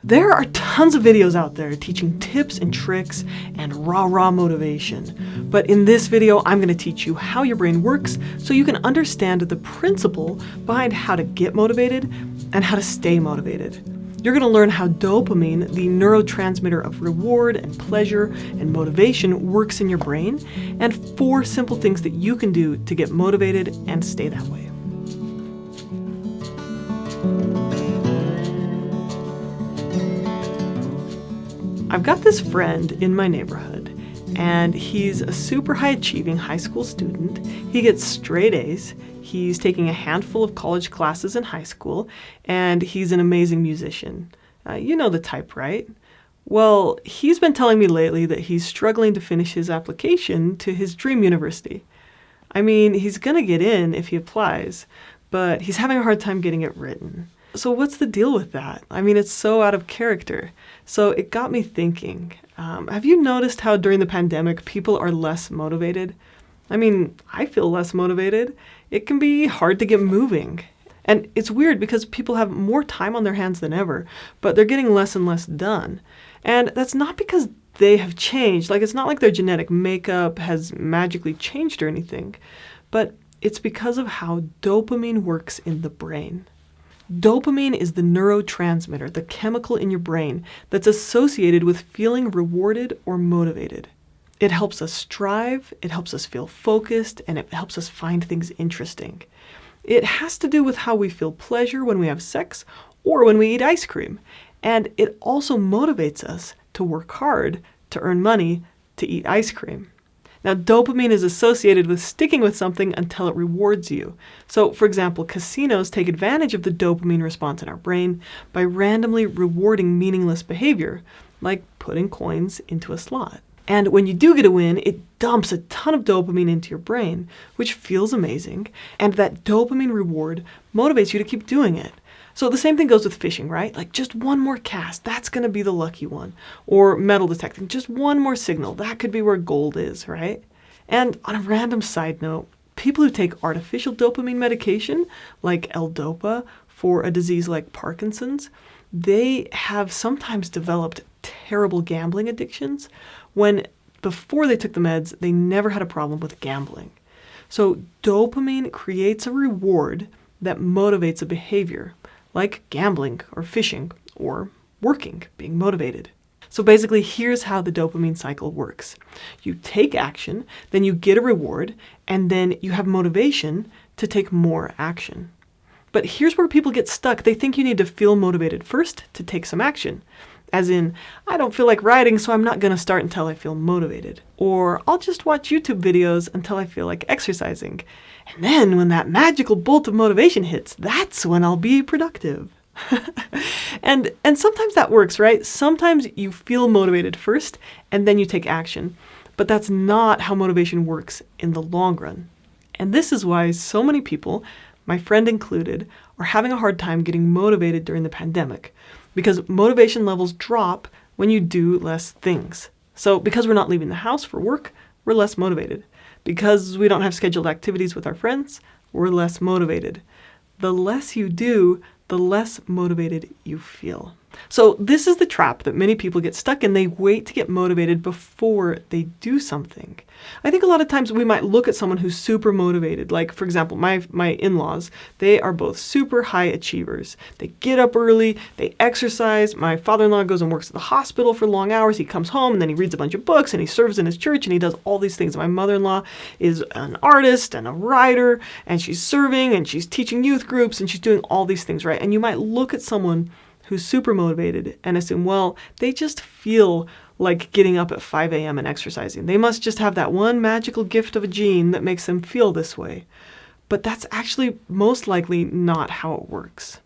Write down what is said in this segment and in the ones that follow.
There are tons of videos out there teaching tips and tricks and rah-rah motivation. But in this video, I'm going to teach you how your brain works so you can understand the principle behind how to get motivated and how to stay motivated. You're going to learn how dopamine, the neurotransmitter of reward and pleasure and motivation, works in your brain, and 4 simple things that you can do to get motivated and stay that way. I've got this friend in my neighborhood, and he's a super high-achieving high school student. He gets straight A's. He's taking a handful of college classes in high school, and he's an amazing musician. You know the type, right? Well, he's been telling me lately that he's struggling to finish his application to his dream university. I mean, he's gonna get in if he applies, but he's having a hard time getting it written. So what's the deal with that? I mean, it's so out of character. So it got me thinking, have you noticed how during the pandemic people are less motivated? I mean, I feel less motivated. It can be hard to get moving. And it's weird because people have more time on their hands than ever, but they're getting less and less done. And that's not because they have changed. Like, it's not like their genetic makeup has magically changed or anything, but it's because of how dopamine works in the brain. Dopamine is the neurotransmitter, the chemical in your brain that's associated with feeling rewarded or motivated. It helps us strive, it helps us feel focused, and it helps us find things interesting. It has to do with how we feel pleasure when we have sex or when we eat ice cream. And it also motivates us to work hard, to earn money, to eat ice cream. Now, dopamine is associated with sticking with something until it rewards you. So, for example, casinos take advantage of the dopamine response in our brain by randomly rewarding meaningless behavior, like putting coins into a slot. And when you do get a win, it dumps a ton of dopamine into your brain, which feels amazing, and that dopamine reward motivates you to keep doing it. So the same thing goes with fishing, right? Like, just one more cast, that's going to be the lucky one. Or metal detecting, just one more signal, that could be where gold is, right? And on a random side note, people who take artificial dopamine medication, like L-Dopa, for a disease like Parkinson's, they have sometimes developed terrible gambling addictions when before they took the meds, they never had a problem with gambling. So dopamine creates a reward that motivates a behavior, like gambling or fishing or working, being motivated. So basically, here's how the dopamine cycle works. You take action, then you get a reward, and then you have motivation to take more action. But here's where people get stuck. They think you need to feel motivated first to take some action. As in, I don't feel like writing, so I'm not going to start until I feel motivated. Or I'll just watch YouTube videos until I feel like exercising. And then when that magical bolt of motivation hits, that's when I'll be productive. And sometimes that works, right? Sometimes you feel motivated first, and then you take action. But that's not how motivation works in the long run. And this is why so many people, my friend included, are having a hard time getting motivated during the pandemic. Because motivation levels drop when you do less things. So because we're not leaving the house for work, we're less motivated. Because we don't have scheduled activities with our friends, we're less motivated. The less you do, the less motivated you feel. So this is the trap that many people get stuck in. They wait to get motivated before they do something. I think a lot of times we might look at someone who's super motivated. Like, for example, my in-laws, they are both super high achievers. They get up early, they exercise. My father-in-law goes and works at the hospital for long hours. He comes home and then he reads a bunch of books and he serves in his church and he does all these things. My mother-in-law is an artist and a writer, and she's serving and she's teaching youth groups and she's doing all these things, right? And you might look at someone who's super motivated and assume, well, they just feel like getting up at 5 a.m. and exercising. They must just have that one magical gift of a gene that makes them feel this way. But that's actually most likely not how it works.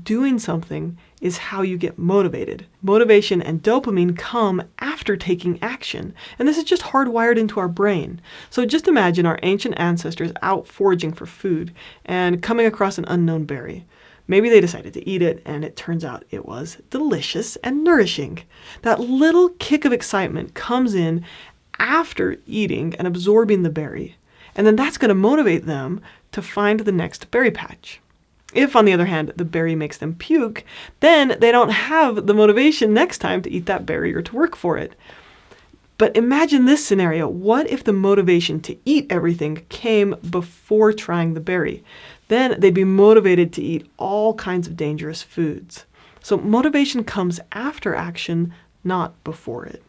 Doing something is how you get motivated. Motivation and dopamine come after taking action. And this is just hardwired into our brain. So just imagine our ancient ancestors out foraging for food and coming across an unknown berry. Maybe they decided to eat it, and it turns out it was delicious and nourishing. That little kick of excitement comes in after eating and absorbing the berry, and then that's going to motivate them to find the next berry patch. If, on the other hand, the berry makes them puke, then they don't have the motivation next time to eat that berry or to work for it. But imagine this scenario. What if the motivation to eat everything came before trying the berry? Then they'd be motivated to eat all kinds of dangerous foods. So motivation comes after action, not before it.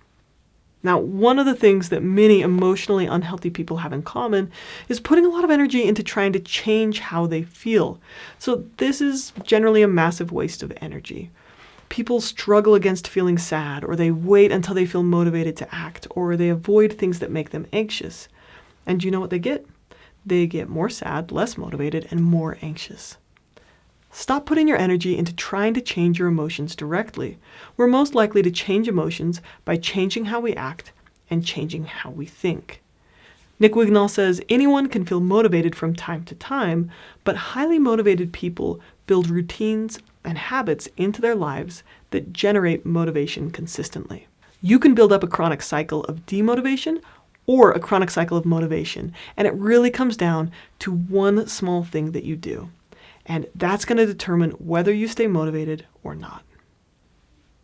Now, one of the things that many emotionally unhealthy people have in common is putting a lot of energy into trying to change how they feel. So this is generally a massive waste of energy. People struggle against feeling sad, or they wait until they feel motivated to act, or they avoid things that make them anxious. And you know what they get? They get more sad, less motivated, and more anxious. Stop putting your energy into trying to change your emotions directly. We're most likely to change emotions by changing how we act and changing how we think. Nick Wignall says, anyone can feel motivated from time to time, but highly motivated people build routines and habits into their lives that generate motivation consistently. You can build up a chronic cycle of demotivation or a chronic cycle of motivation, and it really comes down to one small thing that you do. And that's going to determine whether you stay motivated or not.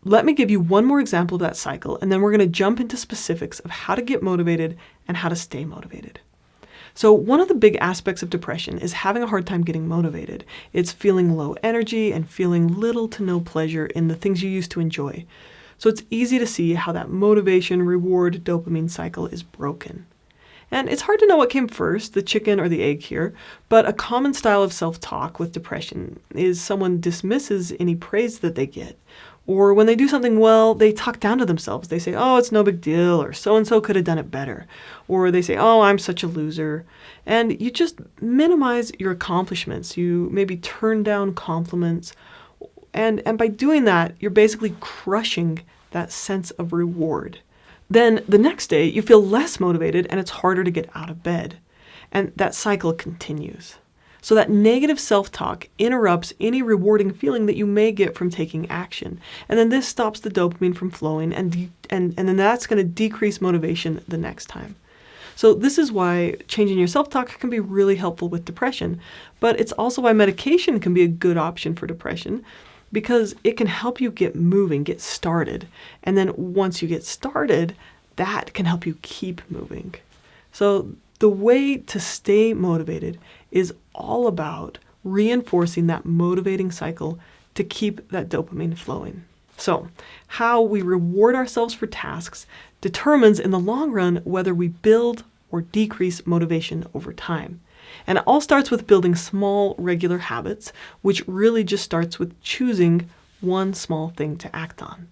Let me give you one more example of that cycle, and then we're going to jump into specifics of how to get motivated and how to stay motivated. So one of the big aspects of depression is having a hard time getting motivated. It's feeling low energy and feeling little to no pleasure in the things you used to enjoy. So it's easy to see how that motivation, reward, dopamine cycle is broken. And it's hard to know what came first, the chicken or the egg here, but a common style of self-talk with depression is someone dismisses any praise that they get. Or when they do something well, they talk down to themselves. They say, oh, it's no big deal, or so-and-so could have done it better. Or they say, oh, I'm such a loser. And you just minimize your accomplishments. You maybe turn down compliments. And by doing that, you're basically crushing that sense of reward. Then the next day, you feel less motivated and it's harder to get out of bed. And that cycle continues. So that negative self-talk interrupts any rewarding feeling that you may get from taking action. And then this stops the dopamine from flowing, and then that's going to decrease motivation the next time. So this is why changing your self-talk can be really helpful with depression. But it's also why medication can be a good option for depression, because it can help you get moving, get started. And then once you get started, that can help you keep moving. So the way to stay motivated is all about reinforcing that motivating cycle to keep that dopamine flowing. So how we reward ourselves for tasks determines in the long run whether we build or decrease motivation over time. And it all starts with building small, regular habits, which really just starts with choosing one small thing to act on,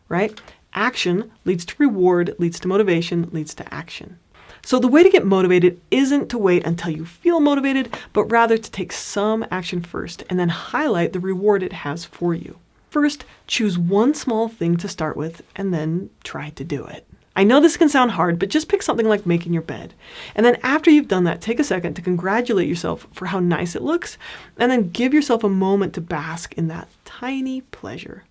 right? Action leads to reward, leads to motivation, leads to action. So the way to get motivated isn't to wait until you feel motivated, but rather to take some action first and then highlight the reward it has for you. First, choose one small thing to start with and then try to do it. I know this can sound hard, but just pick something like making your bed. And then after you've done that, take a second to congratulate yourself for how nice it looks, and then give yourself a moment to bask in that tiny pleasure.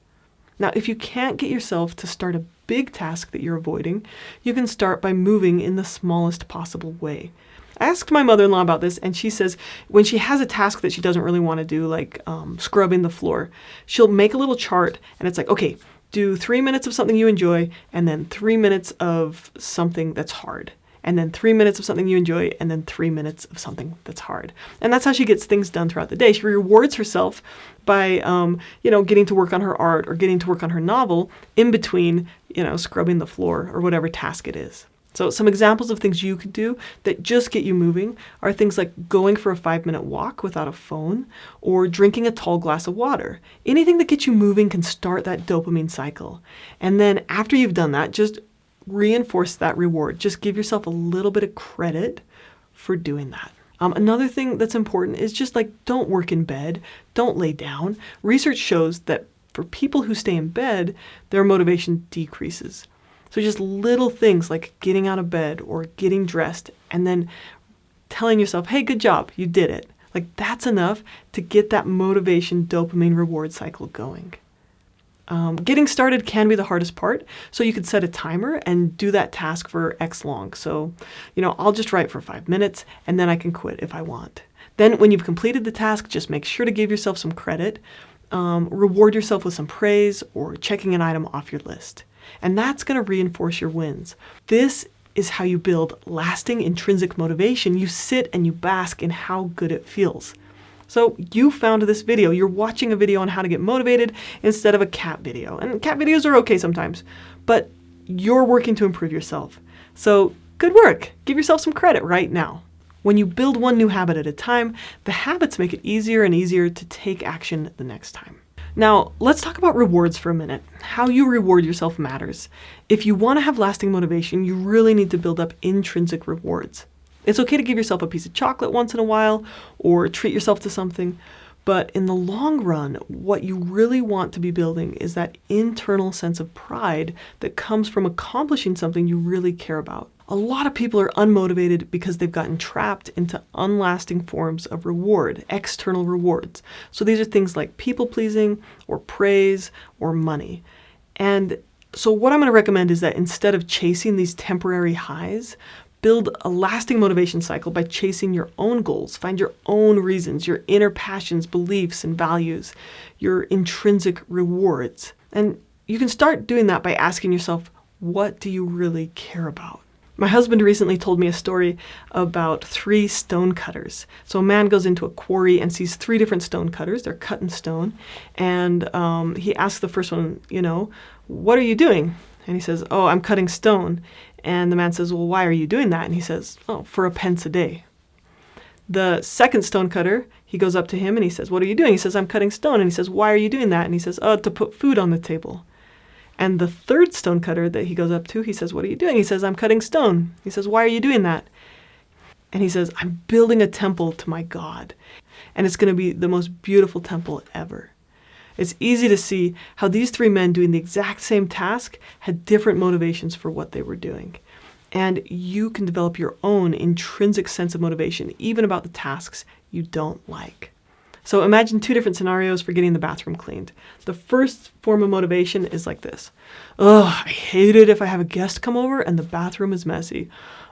Now, if you can't get yourself to start a big task that you're avoiding, you can start by moving in the smallest possible way. I asked my mother-in-law about this, and she says when she has a task that she doesn't really want to do, like scrubbing the floor, she'll make a little chart, and it's like, okay, do 3 minutes of something you enjoy, and then 3 minutes of something that's hard. And then 3 minutes of something you enjoy, and then 3 minutes of something that's hard. And that's how she gets things done throughout the day. She rewards herself by, getting to work on her art or getting to work on her novel in between, scrubbing the floor or whatever task it is. So some examples of things you could do that just get you moving are things like going for a 5-minute walk without a phone or drinking a tall glass of water. Anything that gets you moving can start that dopamine cycle. And then after you've done that, just reinforce that reward. Just give yourself a little bit of credit for doing that. Another thing that's important is just don't work in bed, don't lay down. Research shows that for people who stay in bed, their motivation decreases. So just little things like getting out of bed or getting dressed and then telling yourself, hey, good job, you did it. That's enough to get that motivation dopamine reward cycle going. Getting started can be the hardest part, so you could set a timer and do that task for X long. So, I'll just write for 5 minutes and then I can quit if I want. Then when you've completed the task, just make sure to give yourself some credit. Reward yourself with some praise or checking an item off your list. And that's going to reinforce your wins. This is how you build lasting intrinsic motivation. You sit and you bask in how good it feels. So you found this video. You're watching a video on how to get motivated instead of a cat video. And cat videos are okay sometimes, but you're working to improve yourself. So good work. Give yourself some credit right now. When you build one new habit at a time, the habits make it easier and easier to take action the next time. Now, let's talk about rewards for a minute. How you reward yourself matters. If you want to have lasting motivation, you really need to build up intrinsic rewards. It's okay to give yourself a piece of chocolate once in a while or treat yourself to something, but in the long run, what you really want to be building is that internal sense of pride that comes from accomplishing something you really care about. A lot of people are unmotivated because they've gotten trapped into unlasting forms of reward, external rewards. So these are things like people-pleasing or praise or money. And so what I'm going to recommend is that instead of chasing these temporary highs, build a lasting motivation cycle by chasing your own goals. Find your own reasons, your inner passions, beliefs, and values, your intrinsic rewards. And you can start doing that by asking yourself, what do you really care about? My husband recently told me a story about 3 stone cutters. So a man goes into a quarry and sees 3 different stone cutters. They're cutting stone. And he asks the first one, what are you doing? And he says, oh, I'm cutting stone. And the man says, well, why are you doing that? And he says, oh, for a pence a day. The second stone cutter, he goes up to him and he says, what are you doing? He says, I'm cutting stone. And he says, why are you doing that? And he says, oh, to put food on the table. And the third stone cutter that he goes up to, he says, what are you doing? He says, I'm cutting stone. He says, why are you doing that? And he says, I'm building a temple to my God. And it's going to be the most beautiful temple ever. It's easy to see how these 3 men doing the exact same task had different motivations for what they were doing. And you can develop your own intrinsic sense of motivation, even about the tasks you don't like. So imagine 2 different scenarios for getting the bathroom cleaned. The first form of motivation is like this. Ugh, I hate it if I have a guest come over and the bathroom is messy.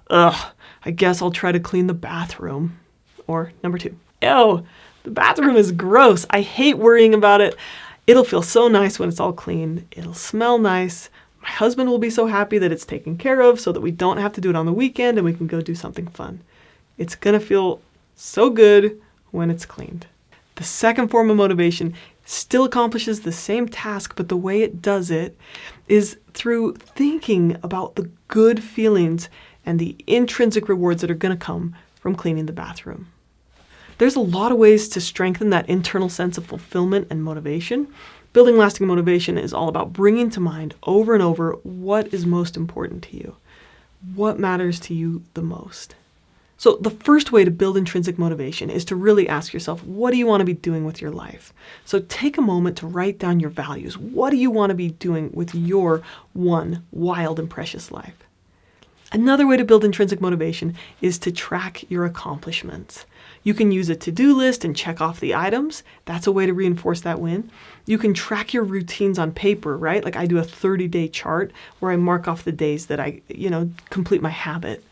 Ugh, I guess I'll try to clean the bathroom. Or number 2, ew, the bathroom is gross. I hate worrying about it. It'll feel so nice when it's all clean. It'll smell nice. My husband will be so happy that it's taken care of so that we don't have to do it on the weekend and we can go do something fun. It's gonna feel so good when it's cleaned. The second form of motivation still accomplishes the same task, but the way it does it is through thinking about the good feelings and the intrinsic rewards that are going to come from cleaning the bathroom. There's a lot of ways to strengthen that internal sense of fulfillment and motivation. Building lasting motivation is all about bringing to mind over and over what is most important to you, what matters to you the most. So the first way to build intrinsic motivation is to really ask yourself, what do you want to be doing with your life? So take a moment to write down your values. What do you want to be doing with your one wild and precious life? Another way to build intrinsic motivation is to track your accomplishments. You can use a to-do list and check off the items. That's a way to reinforce that win. You can track your routines on paper, right? Like I do a 30-day chart where I mark off the days that I, complete my habit.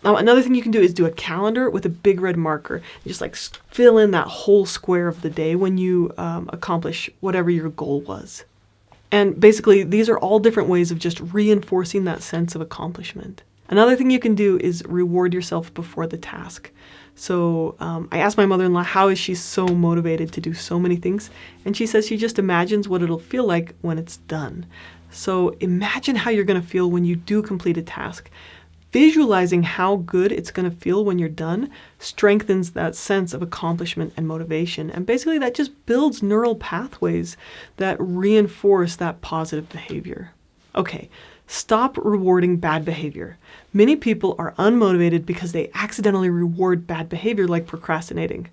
Another thing you can do is do a calendar with a big red marker. Just like fill in that whole square of the day when you accomplish whatever your goal was. And basically, these are all different ways of just reinforcing that sense of accomplishment. Another thing you can do is reward yourself before the task. So I asked my mother-in-law, how is she so motivated to do so many things? And she says she just imagines what it'll feel like when it's done. So imagine how you're going to feel when you do complete a task. Visualizing how good it's going to feel when you're done strengthens that sense of accomplishment and motivation. And basically that just builds neural pathways that reinforce that positive behavior. Okay, stop rewarding bad behavior. Many people are unmotivated because they accidentally reward bad behavior like procrastinating.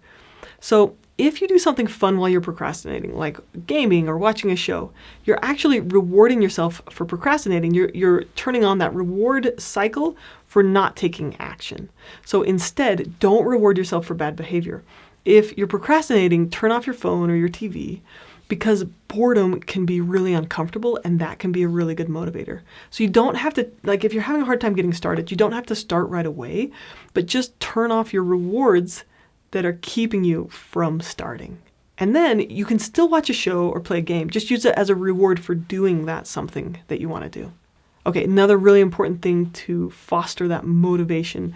So if you do something fun while you're procrastinating, like gaming or watching a show, you're actually rewarding yourself for procrastinating. You're turning on that reward cycle for not taking action. So instead, don't reward yourself for bad behavior. If you're procrastinating, turn off your phone or your TV because boredom can be really uncomfortable and that can be a really good motivator. So you don't have to, if you're having a hard time getting started, you don't have to start right away, but just turn off your rewards that are keeping you from starting. And then you can still watch a show or play a game. Just use it as a reward for doing that something that you want to do. Okay, another really important thing to foster that motivation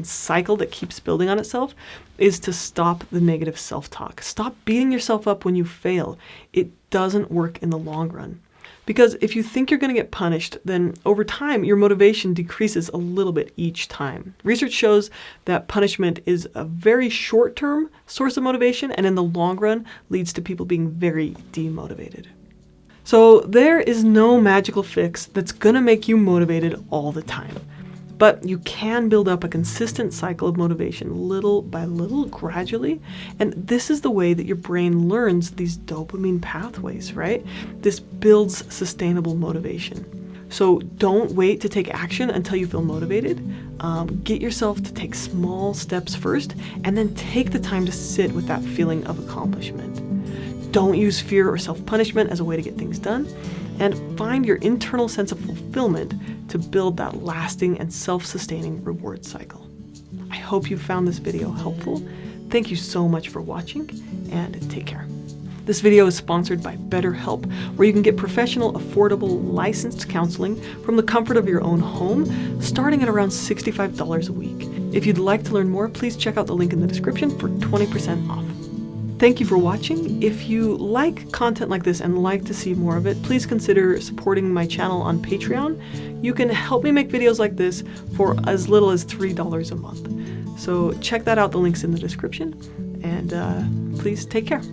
cycle that keeps building on itself is to stop the negative self-talk. Stop beating yourself up when you fail. It doesn't work in the long run. Because if you think you're going to get punished, then over time, your motivation decreases a little bit each time. Research shows that punishment is a very short-term source of motivation, and in the long run, leads to people being very demotivated. So there is no magical fix that's going to make you motivated all the time. But you can build up a consistent cycle of motivation little by little, gradually. And this is the way that your brain learns these dopamine pathways, right? This builds sustainable motivation. So don't wait to take action until you feel motivated. Get yourself to take small steps first, and then take the time to sit with that feeling of accomplishment. Don't use fear or self-punishment as a way to get things done, and find your internal sense of fulfillment to build that lasting and self-sustaining reward cycle. I hope you found this video helpful. Thank you so much for watching, and take care. This video is sponsored by BetterHelp, where you can get professional, affordable, licensed counseling from the comfort of your own home, starting at around $65 a week. If you'd like to learn more, please check out the link in the description for 20% off. Thank you for watching. If you like content like this and like to see more of it, please consider supporting my channel on Patreon. You can help me make videos like this for as little as $3 a month. So check that out, the link's in the description, and please take care.